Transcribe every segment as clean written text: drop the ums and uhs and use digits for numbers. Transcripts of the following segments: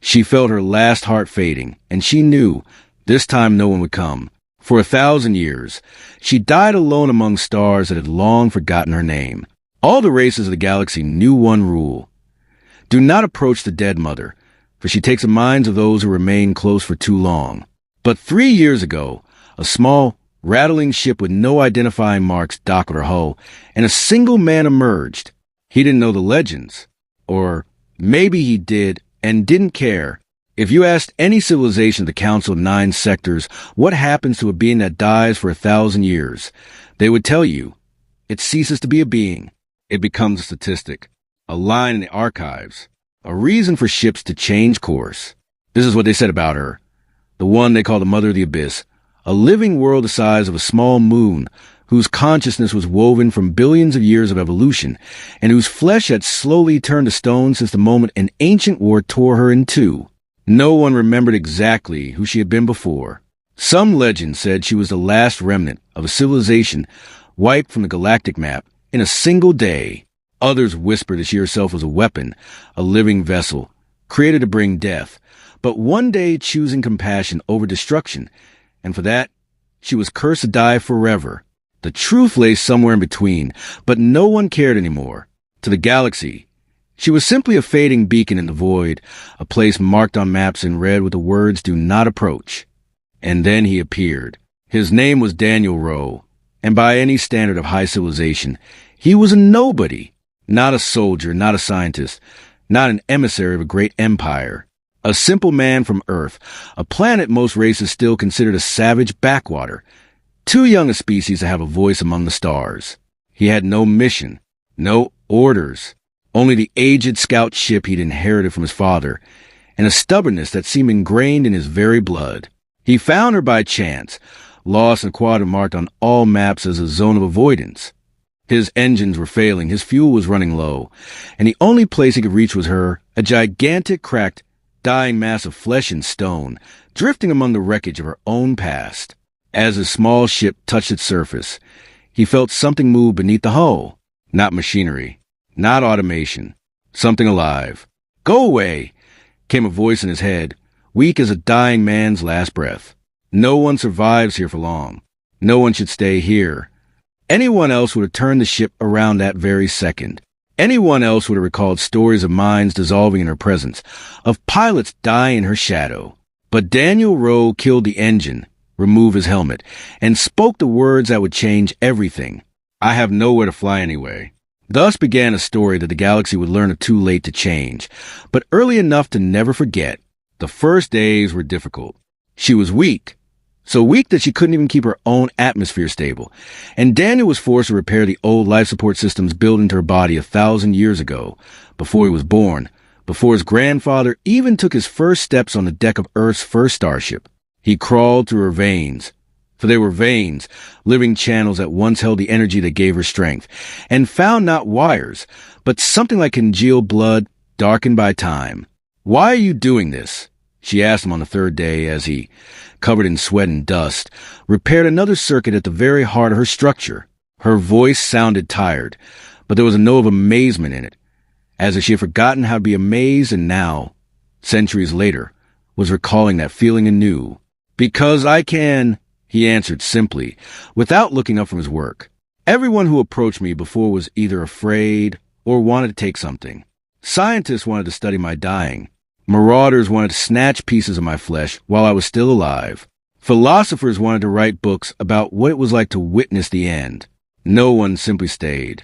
She felt her last heart fading, and she knew this time no one would come. For 1,000 years, she died alone among stars that had long forgotten her name. All the races of the galaxy knew one rule. Do not approach the dead mother, for she takes the minds of those who remain close for too long. But 3 years ago, a small, rattling ship with no identifying marks docked at her hull, and a single man emerged. He didn't know the legends. Or maybe he did and didn't care. If you asked any civilization of the Council of 9 Sectors what happens to a being that dies for 1,000 years, they would tell you, it ceases to be a being. It becomes a statistic, a line in the archives, a reason for ships to change course. This is what they said about her, the one they call the Mother of the Abyss, a living world the size of a small moon, whose consciousness was woven from billions of years of evolution, and whose flesh had slowly turned to stone since the moment an ancient war tore her in two. No one remembered exactly who she had been before. Some legend said she was the last remnant of a civilization wiped from the galactic map in a single day. Others whispered that she herself was a weapon, a living vessel, created to bring death, but one day choosing compassion over destruction, and for that, she was cursed to die forever. The truth lay somewhere in between, but no one cared anymore. To the galaxy, she was simply a fading beacon in the void, a place marked on maps in red with the words, "Do not approach." And then he appeared. His name was Daniel Rowe, and by any standard of high civilization, he was a nobody. Not a soldier, not a scientist, not an emissary of a great empire. A simple man from Earth, a planet most races still considered a savage backwater, too young a species to have a voice among the stars. He had no mission, no orders. Only the aged scout ship he'd inherited from his father, and a stubbornness that seemed ingrained in his very blood. He found her by chance, lost and quadrant marked on all maps as a zone of avoidance. His engines were failing, his fuel was running low, and the only place he could reach was her, a gigantic, cracked, dying mass of flesh and stone, drifting among the wreckage of her own past. As his small ship touched its surface, he felt something move beneath the hull. Not machinery. Not automation. Something alive. "Go away," came a voice in his head, weak as a dying man's last breath. No one survives here for long. No one should stay here. Anyone else would have turned the ship around that very second. Anyone else would have recalled stories of minds dissolving in her presence, of pilots dying in her shadow. But Daniel Rowe killed the engine, removed his helmet, and spoke the words that would change everything. "I have nowhere to fly anyway." Thus began a story that the galaxy would learn of too late to change, but early enough to never forget. The first days were difficult. She was weak, so weak that she couldn't even keep her own atmosphere stable, and Daniel was forced to repair the old life support systems built into her body 1,000 years ago, before he was born, before his grandfather even took his first steps on the deck of Earth's first starship. He crawled through her veins, for they were veins, living channels that once held the energy that gave her strength, and found not wires, but something like congealed blood darkened by time. "Why are you doing this?" she asked him on the third day as he, covered in sweat and dust, repaired another circuit at the very heart of her structure. Her voice sounded tired, but there was a note of amazement in it, as if she had forgotten how to be amazed and now, centuries later, was recalling that feeling anew. "Because I can," he answered simply, without looking up from his work. "Everyone who approached me before was either afraid or wanted to take something. Scientists wanted to study my dying. Marauders wanted to snatch pieces of my flesh while I was still alive. Philosophers wanted to write books about what it was like to witness the end. No one simply stayed."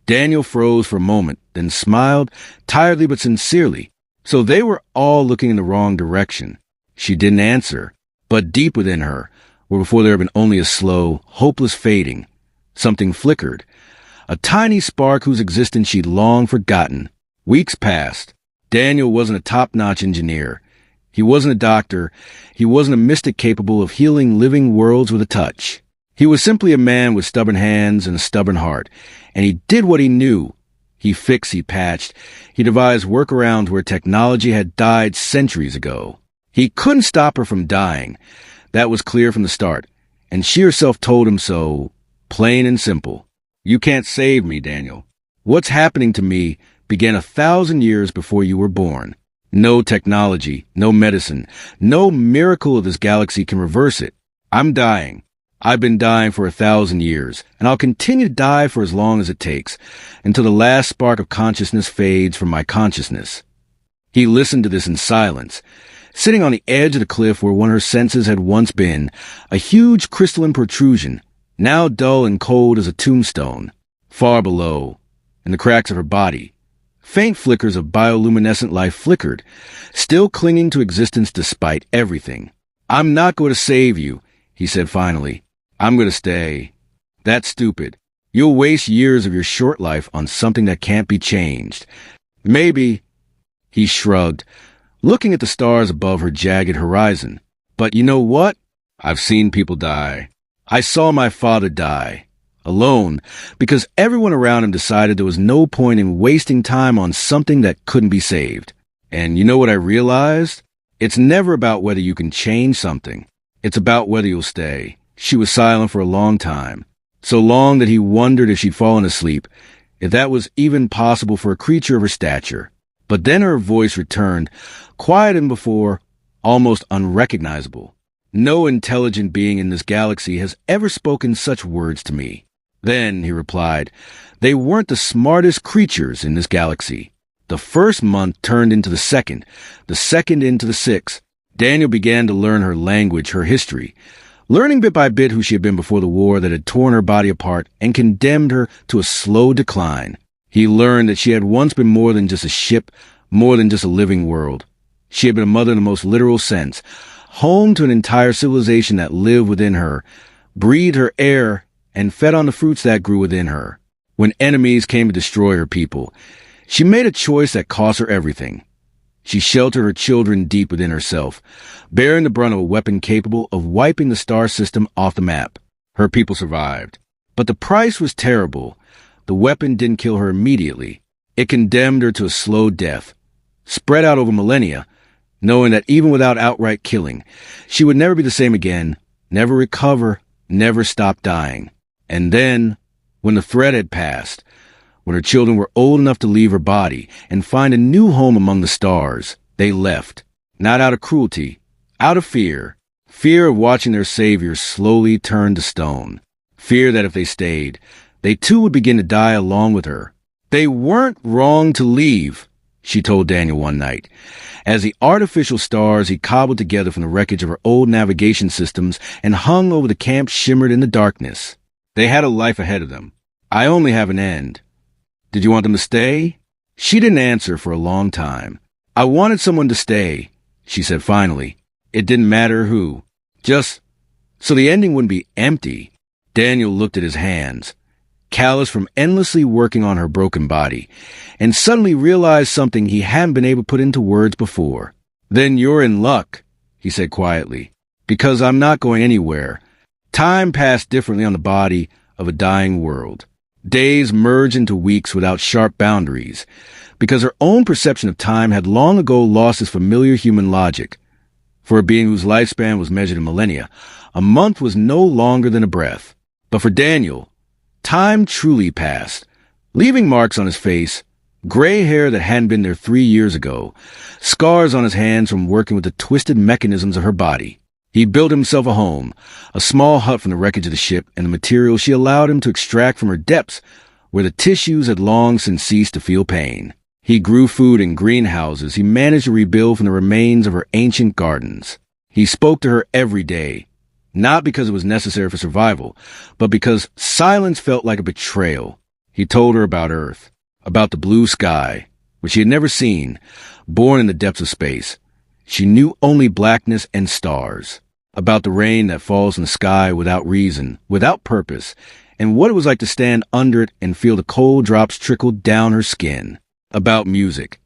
Daniel froze for a moment, then smiled, tiredly but sincerely. So they were all looking in the wrong direction. She didn't answer, but deep within her, where before there had been only a slow, hopeless fading, something flickered, a tiny spark whose existence she'd long forgotten. Weeks passed. Daniel wasn't a top-notch engineer. He wasn't a doctor. He wasn't a mystic capable of healing living worlds with a touch. He was simply a man with stubborn hands and a stubborn heart, and he did what he knew. He fixed, he patched, he devised workarounds where technology had died centuries ago. He couldn't stop her from dying. That was clear from the start, and she herself told him so, plain and simple. "You can't save me, Daniel. What's happening to me began 1,000 years before you were born. No technology, no medicine, no miracle of this galaxy can reverse it. I'm dying. I've been dying for 1,000 years, and I'll continue to die for as long as it takes, until the last spark of consciousness fades from my consciousness. He listened to this in silence, sitting on the edge of the cliff where one of her senses had once been, a huge crystalline protrusion, now dull and cold as a tombstone. Far below, in the cracks of her body, faint flickers of bioluminescent life flickered, still clinging to existence despite everything. "I'm not going to save you," he said finally. "I'm going to stay." "That's stupid. You'll waste years of your short life on something that can't be changed." "Maybe," he shrugged, looking at the stars above her jagged horizon. "But you know what? I've seen people die. I saw my father die. Alone, because everyone around him decided there was no point in wasting time on something that couldn't be saved. And you know what I realized? It's never about whether you can change something. It's about whether you'll stay." She was silent for a long time, so long that he wondered if she'd fallen asleep, if that was even possible for a creature of her stature. But then her voice returned, quieter than before, almost unrecognizable. "No intelligent being in this galaxy has ever spoken such words to me." "Then," he replied, "they weren't the smartest creatures in this galaxy." The first month turned into the second into the sixth. Daniel began to learn her language, her history, learning bit by bit who she had been before the war that had torn her body apart and condemned her to a slow decline. He learned that she had once been more than just a ship, more than just a living world. She had been a mother in the most literal sense, home to an entire civilization that lived within her, breathed her air, and fed on the fruits that grew within her. When enemies came to destroy her people, she made a choice that cost her everything. She sheltered her children deep within herself, bearing the brunt of a weapon capable of wiping the star system off the map. Her people survived. But the price was terrible. The weapon didn't kill her immediately. It condemned her to a slow death, spread out over millennia, knowing that even without outright killing, she would never be the same again, never recover, never stop dying. And then, when the threat had passed, when her children were old enough to leave her body and find a new home among the stars, they left. Not out of cruelty, out of fear. Fear of watching their savior slowly turn to stone. Fear that if they stayed, they too would begin to die along with her. "They weren't wrong to leave," she told Daniel one night, as the artificial stars he cobbled together from the wreckage of her old navigation systems and hung over the camp shimmered in the darkness. "They had a life ahead of them. I only have an end. Did you want them to stay?" She didn't answer for a long time. "I wanted someone to stay," she said finally. "It didn't matter who. Just so the ending wouldn't be empty." Daniel looked at his hands, callous from endlessly working on her broken body, and suddenly realized something he hadn't been able to put into words before. "Then you're in luck," he said quietly, "because I'm not going anywhere." Time passed differently on the body of a dying world. Days merged into weeks without sharp boundaries, because her own perception of time had long ago lost its familiar human logic. For a being whose lifespan was measured in millennia, a month was no longer than a breath. But for Daniel, time truly passed, leaving marks on his face, gray hair that hadn't been there 3 years ago, scars on his hands from working with the twisted mechanisms of her body. He built himself a home, a small hut from the wreckage of the ship and the materials she allowed him to extract from her depths, where the tissues had long since ceased to feel pain. He grew food in greenhouses he managed to rebuild from the remains of her ancient gardens. He spoke to her every day, not because it was necessary for survival, but because silence felt like a betrayal. He told her about Earth, about the blue sky, which she had never seen, born in the depths of space. She knew only blackness and stars, about the rain that falls in the sky without reason, without purpose, and what it was like to stand under it and feel the cold drops trickle down her skin, about music.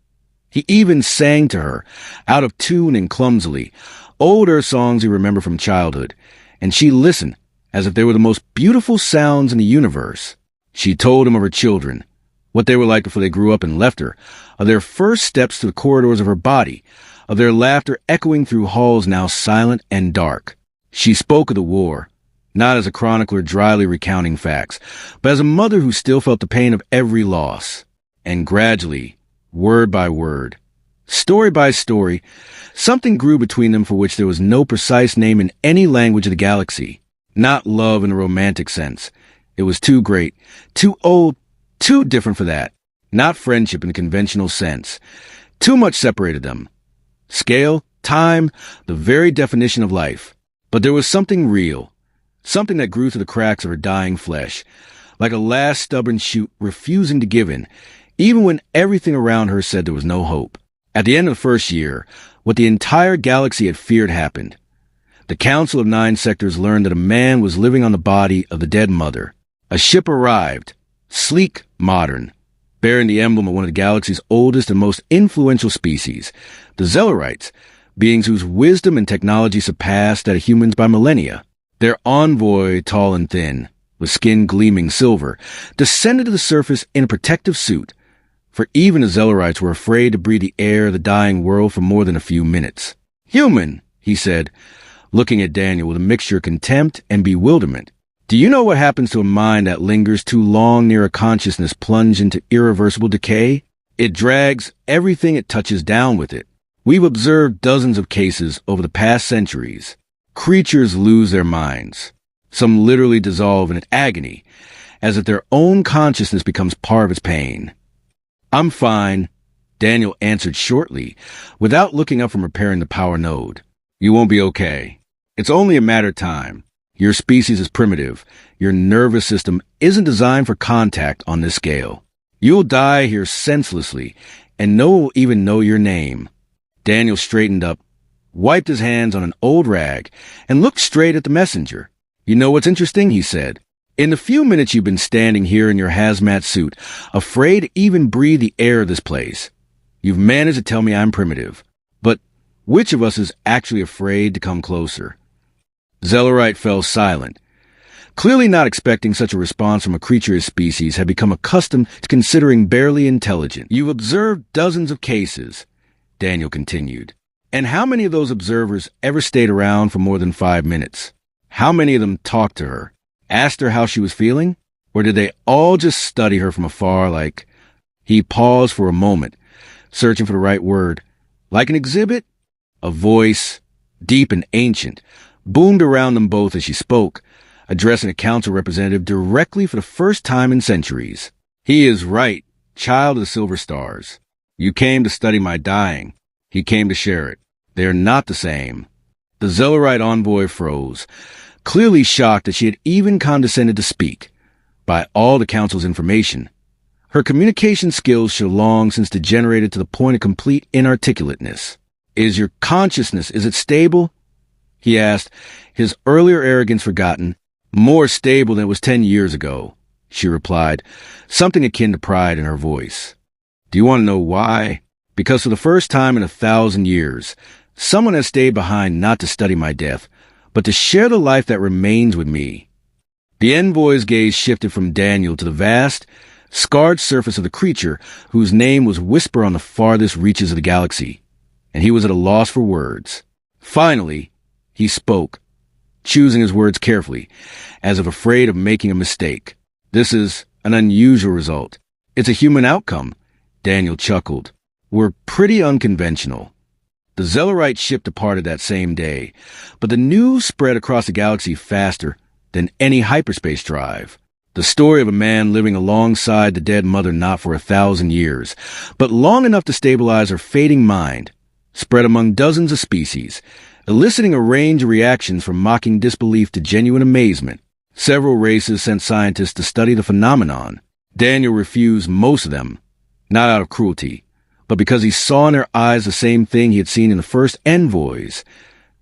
He even sang to her, out of tune and clumsily, old Earth songs he remembered from childhood, and she listened as if they were the most beautiful sounds in the universe. She told him of her children, what they were like before they grew up and left her, of their first steps through the corridors of her body, of their laughter echoing through halls now silent and dark. She spoke of the war, not as a chronicler dryly recounting facts, but as a mother who still felt the pain of every loss. And gradually, word by word, Story by story, something grew between them for which there was no precise name in any language of the galaxy. Not love in a romantic sense. It was too great, too old, too different for that. Not friendship in the conventional sense. Too much separated them. Scale, time, the very definition of life. But there was something real. Something that grew through the cracks of her dying flesh. Like a last stubborn shoot refusing to give in, even when everything around her said there was no hope. At the end of the first year, what the entire galaxy had feared happened. The Council of 9 Sectors learned that a man was living on the body of the dead mother. A ship arrived, sleek, modern, bearing the emblem of one of the galaxy's oldest and most influential species, the Zellerites, beings whose wisdom and technology surpassed that of humans by millennia. Their envoy, tall and thin, with skin gleaming silver, descended to the surface in a protective suit, for even the Zellerites were afraid to breathe the air of the dying world for more than a few minutes. "Human," he said, looking at Daniel with a mixture of contempt and bewilderment. "Do you know what happens to a mind that lingers too long near a consciousness plunged into irreversible decay? It drags everything it touches down with it. We've observed dozens of cases over the past centuries. Creatures lose their minds. Some literally dissolve in an agony, as if their own consciousness becomes part of its pain." "I'm fine," Daniel answered shortly, without looking up from repairing the power node. "You won't be okay. It's only a matter of time. Your species is primitive. Your nervous system isn't designed for contact on this scale. You'll die here senselessly, and no one will even know your name." Daniel straightened up, wiped his hands on an old rag, and looked straight at the messenger. "You know what's interesting?" he said. "In the few minutes you've been standing here in your hazmat suit, afraid to even breathe the air of this place, you've managed to tell me I'm primitive. But which of us is actually afraid to come closer?" Zellerite fell silent. Clearly not expecting such a response from a creature his species had become accustomed to considering barely intelligent. "You've observed dozens of cases," Daniel continued. "And how many of those observers ever stayed around for more than 5 minutes? How many of them talked to her? Asked her how she was feeling? Or did they all just study her from afar like—" He paused for a moment, searching for the right word. Like an exhibit? A voice, deep and ancient, boomed around them both as she spoke, addressing a council representative directly for the first time in centuries. "He is right, child of the Silver Stars. You came to study my dying. He came to share it. They are not the same." The Zellerite envoy froze, clearly shocked that she had even condescended to speak. By all the council's information, her communication skills should have long since degenerated to the point of complete inarticulateness. "Is your consciousness, is it stable?" he asked, his earlier arrogance forgotten. "More stable than it was 10 years ago," she replied, something akin to pride in her voice. "Do you want to know why? Because for the first time in 1,000 years, someone has stayed behind not to study my death, but to share the life that remains with me." The envoy's gaze shifted from Daniel to the vast, scarred surface of the creature whose name was whispered on the farthest reaches of the galaxy, and he was at a loss for words. Finally, he spoke, choosing his words carefully, as if afraid of making a mistake. "This is an unusual result. It's a human outcome," Daniel chuckled. "We're pretty unconventional." The Zellerite ship departed that same day, but the news spread across the galaxy faster than any hyperspace drive. The story of a man living alongside the dead mother not for 1,000 years, but long enough to stabilize her fading mind, spread among dozens of species, eliciting a range of reactions from mocking disbelief to genuine amazement. Several races sent scientists to study the phenomenon. Daniel refused most of them, not out of cruelty, but because he saw in their eyes the same thing he had seen in the first envoys,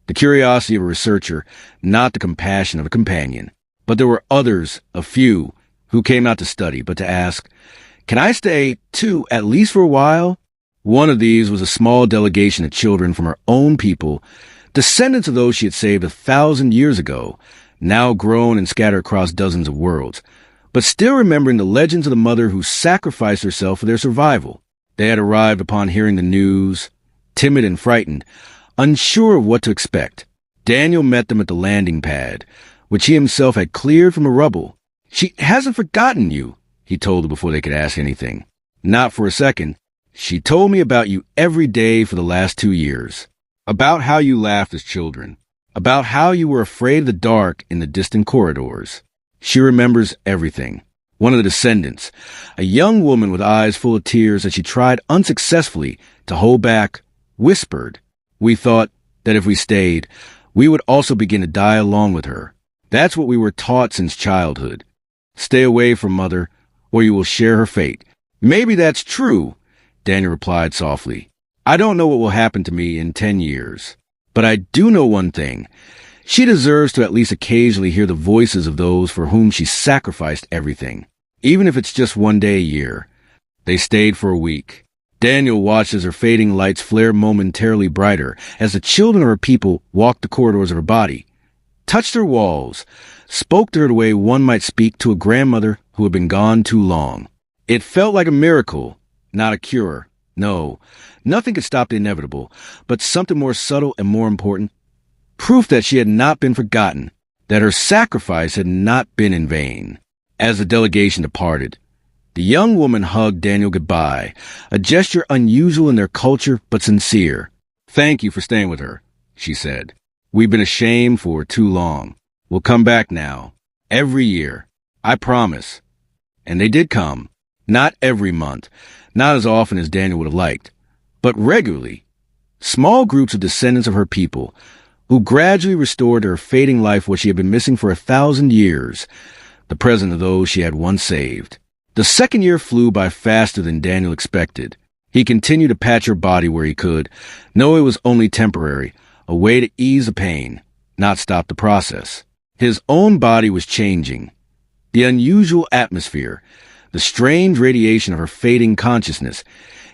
the curiosity of a researcher, not the compassion of a companion. But there were others, a few, who came not to study, but to ask, "Can I stay, too, at least for a while?" One of these was a small delegation of children from her own people, descendants of those she had saved 1,000 years ago, now grown and scattered across dozens of worlds, but still remembering the legends of the mother who sacrificed herself for their survival. They had arrived upon hearing the news, timid and frightened, unsure of what to expect. Daniel met them at the landing pad, which he himself had cleared from the rubble. "She hasn't forgotten you," he told her before they could ask anything. Not for a second. She told me about you every day for the last 2 years. About how you laughed as children. About how you were afraid of the dark in the distant corridors. She remembers everything. One of the descendants, a young woman with eyes full of tears that she tried unsuccessfully to hold back, whispered, "We thought that if we stayed, we would also begin to die along with her. That's what we were taught since childhood. Stay away from Mother, or you will share her fate." "Maybe that's true," Daniel replied softly. "I don't know what will happen to me in 10 years. But I do know one thing. She deserves to at least occasionally hear the voices of those for whom she sacrificed everything, even if it's just one day a year." They stayed for a week. Daniel watched as her fading lights flared momentarily brighter as the children of her people walked the corridors of her body, touched her walls, spoke to her the way one might speak to a grandmother who had been gone too long. It felt like a miracle, not a cure. No, nothing could stop the inevitable, but something more subtle and more important. Proof that she had not been forgotten, that her sacrifice had not been in vain. As the delegation departed, the young woman hugged Daniel goodbye, a gesture unusual in their culture but sincere. "Thank you for staying with her," she said. "We've been ashamed for too long. We'll come back now. Every year. I promise." And they did come. Not every month, not as often as Daniel would have liked, but regularly. Small groups of descendants of her people, who gradually restored to her fading life what she had been missing for 1,000 years, the present of those she had once saved. The second year flew by faster than Daniel expected. He continued to patch her body where he could, knowing it was only temporary, a way to ease the pain, not stop the process. His own body was changing. The unusual atmosphere, the strange radiation of her fading consciousness,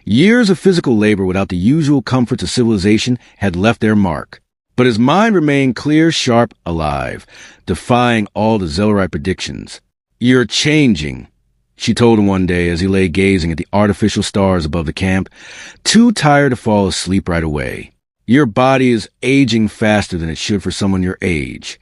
years of physical labor without the usual comforts of civilization had left their mark. But his mind remained clear, sharp, alive, defying all the Zellerite predictions. "You're changing," she told him one day as he lay gazing at the artificial stars above the camp, too tired to fall asleep right away. "Your body is aging faster than it should for someone your age."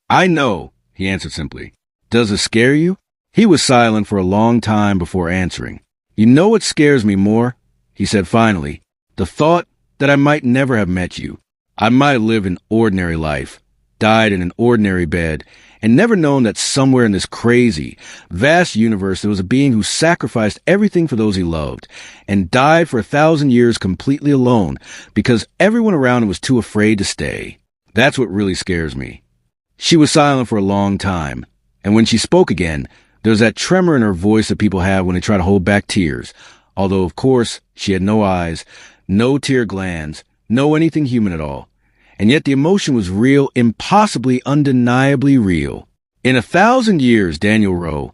"I know," he answered simply. "Does it scare you?" He was silent for a long time before answering. "You know what scares me more?" he said finally. "The thought that I might never have met you. I might have lived an ordinary life, died in an ordinary bed, and never known that somewhere in this crazy, vast universe there was a being who sacrificed everything for those he loved, and died for 1,000 years completely alone because everyone around him was too afraid to stay. That's what really scares me." She was silent for a long time, and when she spoke again, there was that tremor in her voice that people have when they try to hold back tears, although, of course, she had no eyes, no tear glands, no anything human at all. And yet the emotion was real, impossibly, undeniably real. "In 1,000 years, Daniel Rowe,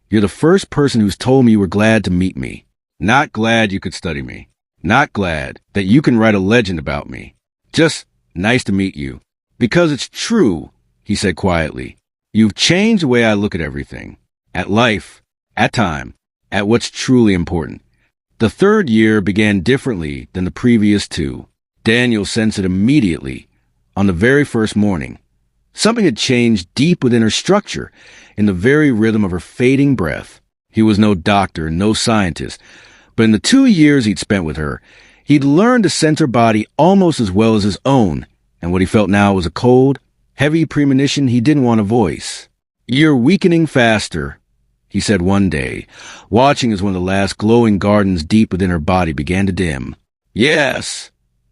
you're the first person who's told me you were glad to meet me. Not glad you could study me. Not glad that you can write a legend about me. Just nice to meet you. Because it's true," he said quietly. "You've changed the way I look at everything. At life, at time, at what's truly important." The third year began differently than the previous two. Daniel sensed it immediately, on the very first morning. Something had changed deep within her structure, in the very rhythm of her fading breath. He was no doctor, no scientist, but in the 2 years he'd spent with her, he'd learned to sense her body almost as well as his own, and what he felt now was a cold, heavy premonition he didn't want to voice. "You're weakening faster," he said one day, watching as one of the last glowing gardens deep within her body began to dim. "Yes,"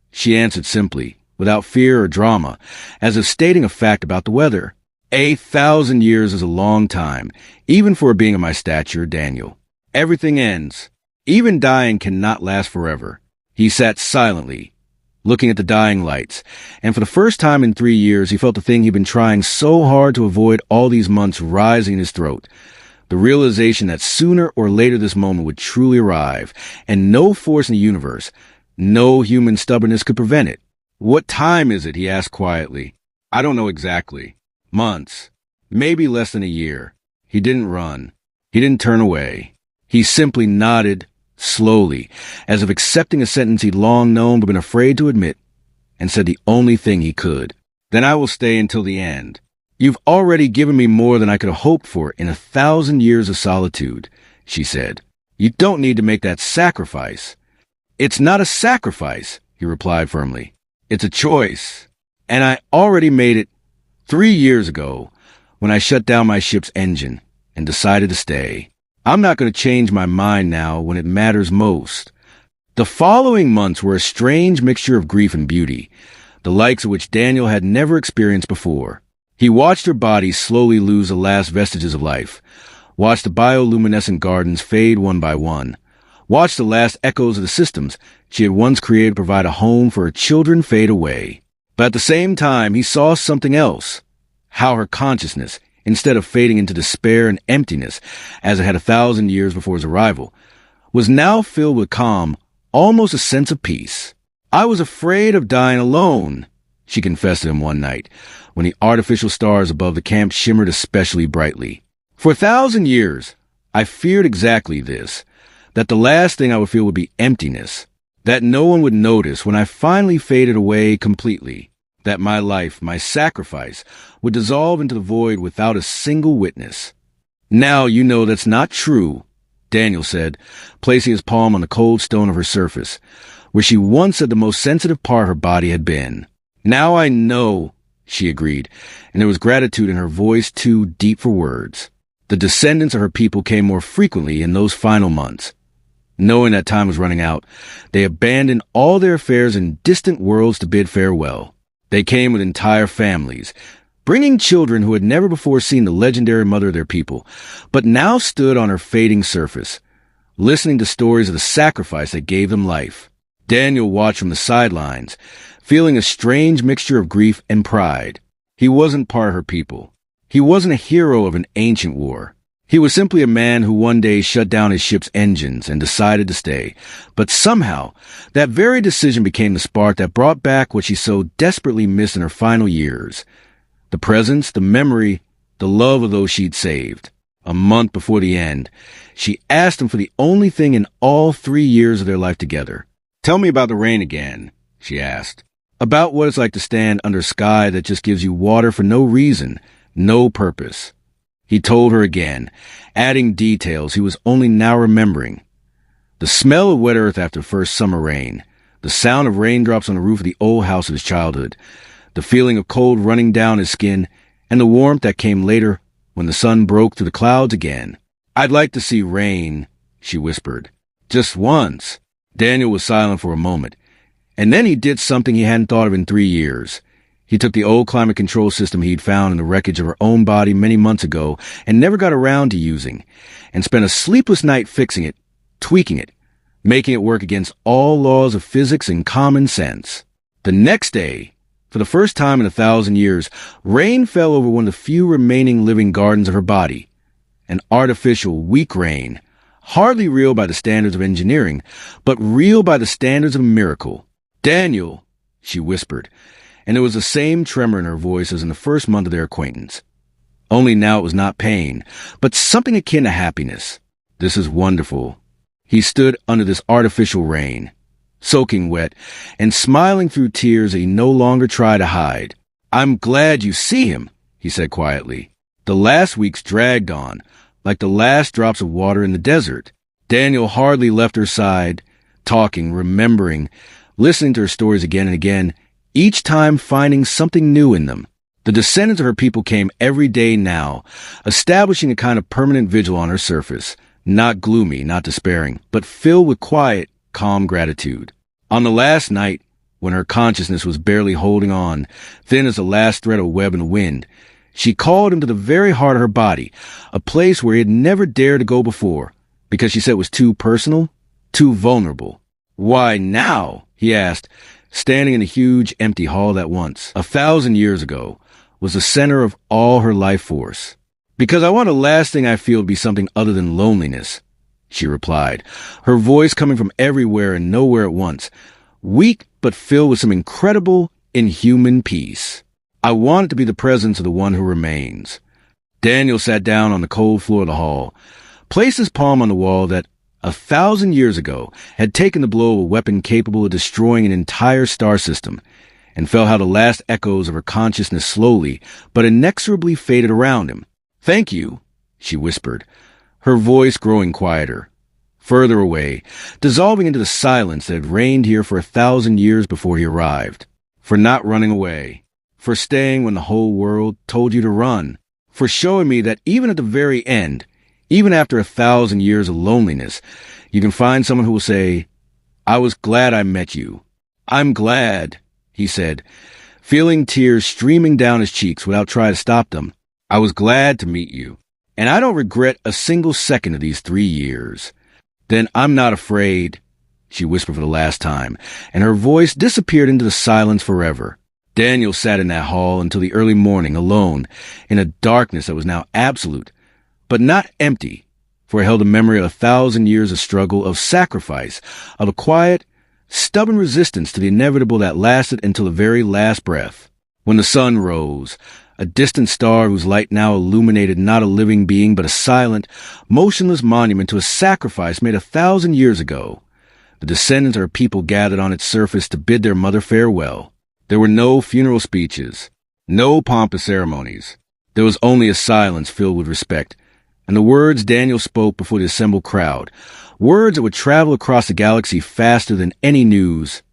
she answered simply, without fear or drama, as if stating a fact about the weather. 1,000 years is a long time, even for a being of my stature, Daniel. Everything ends. Even dying cannot last forever." He sat silently, looking at the dying lights, and for the first time in 3 years he felt the thing he'd been trying so hard to avoid all these months rising in his throat. The realization that sooner or later this moment would truly arrive, and no force in the universe, no human stubbornness could prevent it. "What time is it?" he asked quietly. "I don't know exactly. Months. Maybe less than a year." He didn't run. He didn't turn away. He simply nodded, slowly, as if accepting a sentence he'd long known but been afraid to admit, and said the only thing he could. "Then I will stay until the end. You've already given me more than I could have hoped for in 1,000 years of solitude," she said. "You don't need to make that sacrifice. It's not a sacrifice, he replied firmly. It's a choice. And I already made it 3 years ago when I shut down my ship's engine and decided to stay. I'm not going to change my mind now when it matters most. The following months were a strange mixture of grief and beauty, the likes of which Daniel had never experienced before. He watched her body slowly lose the last vestiges of life, watched the bioluminescent gardens fade one by one, watched the last echoes of the systems she had once created to provide a home for her children fade away. But at the same time, he saw something else, how her consciousness, instead of fading into despair and emptiness as it had 1,000 years before his arrival, was now filled with calm, almost a sense of peace. I was afraid of dying alone, she confessed to him one night, when the artificial stars above the camp shimmered especially brightly. For 1,000 years, I feared exactly this, that the last thing I would feel would be emptiness, that no one would notice when I finally faded away completely, that my life, my sacrifice, would dissolve into the void without a single witness. Now you know that's not true, Daniel said, placing his palm on the cold stone of her surface, where she once said the most sensitive part of her body had been. Now I know, she agreed, and there was gratitude in her voice too deep for words. The descendants of her people came more frequently in those final months. Knowing that time was running out, they abandoned all their affairs in distant worlds to bid farewell. They came with entire families, bringing children who had never before seen the legendary mother of their people, but now stood on her fading surface, listening to stories of the sacrifice that gave them life. Daniel watched from the sidelines, feeling a strange mixture of grief and pride. He wasn't part of her people. He wasn't a hero of an ancient war. He was simply a man who one day shut down his ship's engines and decided to stay. But somehow, that very decision became the spark that brought back what she so desperately missed in her final years. The presence, the memory, the love of those she'd saved. A month before the end, she asked him for the only thing in all 3 years of their life together. Tell me about the rain again, she asked. About what it's like to stand under a sky that just gives you water for no reason, no purpose. He told her again, adding details he was only now remembering. The smell of wet earth after first summer rain, the sound of raindrops on the roof of the old house of his childhood, the feeling of cold running down his skin, and the warmth that came later when the sun broke through the clouds again. I'd like to see rain, she whispered. Just once. Daniel was silent for a moment, and then he did something he hadn't thought of in 3 years. He took the old climate control system he'd found in the wreckage of her own body many months ago and never got around to using, and spent a sleepless night fixing it, tweaking it, making it work against all laws of physics and common sense. The next day, for the first time in 1,000 years, rain fell over one of the few remaining living gardens of her body. An artificial, weak rain, hardly real by the standards of engineering, but real by the standards of a miracle. Daniel, she whispered, and there was the same tremor in her voice as in the first month of their acquaintance. Only now it was not pain, but something akin to happiness. This is wonderful. He stood under this artificial rain, soaking wet, and smiling through tears that he no longer tried to hide. I'm glad you see him, he said quietly. The last weeks dragged on, like the last drops of water in the desert. Daniel hardly left her side, talking, remembering, listening to her stories again and again, each time finding something new in them. The descendants of her people came every day now, establishing a kind of permanent vigil on her surface, not gloomy, not despairing, but filled with quiet, calm gratitude. On the last night, when her consciousness was barely holding on, thin as the last thread of web in the wind, she called him to the very heart of her body, a place where he had never dared to go before, because she said it was too personal, too vulnerable. Why now? He asked, standing in the huge, empty hall that once, 1,000 years ago, was the center of all her life force. Because I want the last thing I feel to be something other than loneliness, she replied, her voice coming from everywhere and nowhere at once, weak but filled with some incredible, inhuman peace. I want it to be the presence of the one who remains. Daniel sat down on the cold floor of the hall, placed his palm on the wall that 1,000 years ago had taken the blow of a weapon capable of destroying an entire star system, and felt how the last echoes of her consciousness slowly but inexorably faded around him. Thank you, she whispered, her voice growing quieter. further away, dissolving into the silence that had reigned here for 1,000 years before he arrived. For not running away. For staying when the whole world told you to run. For showing me that even at the very end, even after 1,000 years of loneliness, you can find someone who will say, "I was glad I met you." "I'm glad," he said, feeling tears streaming down his cheeks without trying to stop them. "I was glad to meet you. And I don't regret a single second of these 3 years." "Then I'm not afraid," she whispered for the last time, and her voice disappeared into the silence forever. Daniel sat in that hall until the early morning, alone, in a darkness that was now absolute, but not empty, for it held a memory of 1,000 years of struggle, of sacrifice, of a quiet, stubborn resistance to the inevitable that lasted until the very last breath. When the sun rose, a distant star whose light now illuminated not a living being but a silent, motionless monument to a sacrifice made 1,000 years ago, the descendants of her people gathered on its surface to bid their mother farewell. There were no funeral speeches, no pompous ceremonies. There was only a silence filled with respect, and the words Daniel spoke before the assembled crowd, words that would travel across the galaxy faster than any news,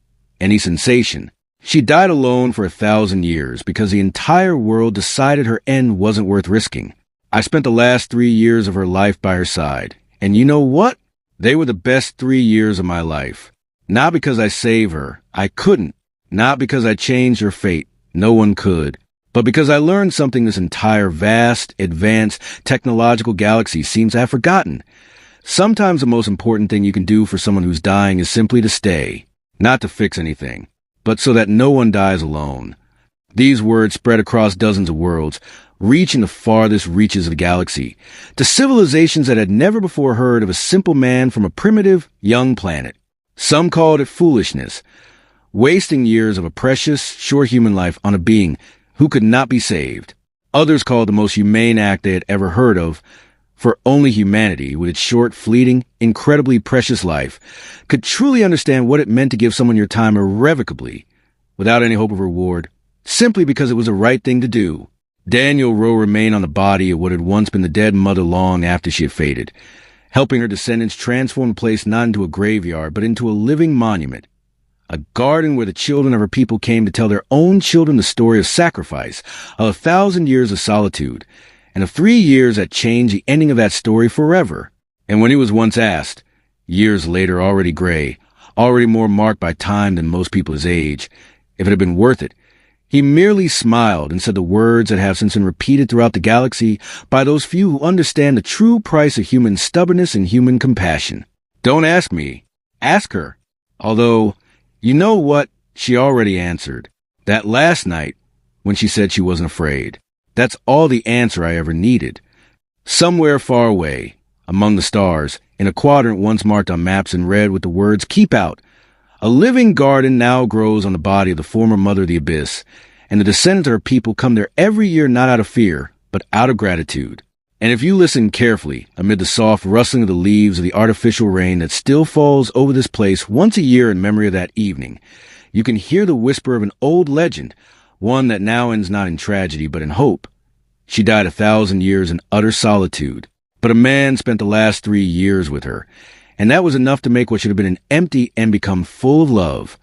any sensation. She died alone for 1,000 years because the entire world decided her end wasn't worth risking. I spent the last 3 years of her life by her side, and you know what? They were the best 3 years of my life. Not because I saved her, I couldn't. Not because I changed her fate, no one could. But because I learned something this entire vast, advanced, technological galaxy seems to have forgotten. Sometimes the most important thing you can do for someone who's dying is simply to stay. Not to fix anything, but so that no one dies alone. These words spread across dozens of worlds, reaching the farthest reaches of the galaxy, to civilizations that had never before heard of a simple man from a primitive, young planet. Some called it foolishness, wasting years of a precious, short human life on a being who could not be saved. Others called the most humane act they had ever heard of, for only humanity, with its short, fleeting, incredibly precious life, could truly understand what it meant to give someone your time irrevocably, without any hope of reward, simply because it was the right thing to do. Daniel Rowe remained on the body of what had once been the dead mother long after she had faded, helping her descendants transform the place not into a graveyard, but into a living monument. A garden where the children of her people came to tell their own children the story of sacrifice, of 1,000 years of solitude, and of 3 years that changed the ending of that story forever. And when he was once asked, years later already gray, already more marked by time than most people his age, if it had been worth it, he merely smiled and said the words that have since been repeated throughout the galaxy by those few who understand the true price of human stubbornness and human compassion. "Don't ask me. Ask her." Although, you know what? She already answered. That last night, when she said she wasn't afraid. That's all the answer I ever needed. Somewhere far away, among the stars, in a quadrant once marked on maps in red with the words, "Keep out," a living garden now grows on the body of the former mother of the abyss, and the descendants of her people come there every year not out of fear, but out of gratitude. And if you listen carefully, amid the soft rustling of the leaves of the artificial rain that still falls over this place once a year in memory of that evening, you can hear the whisper of an old legend, one that now ends not in tragedy but in hope. She died 1,000 years in utter solitude, but a man spent the last 3 years with her, and that was enough to make what should have been an empty and become full of love.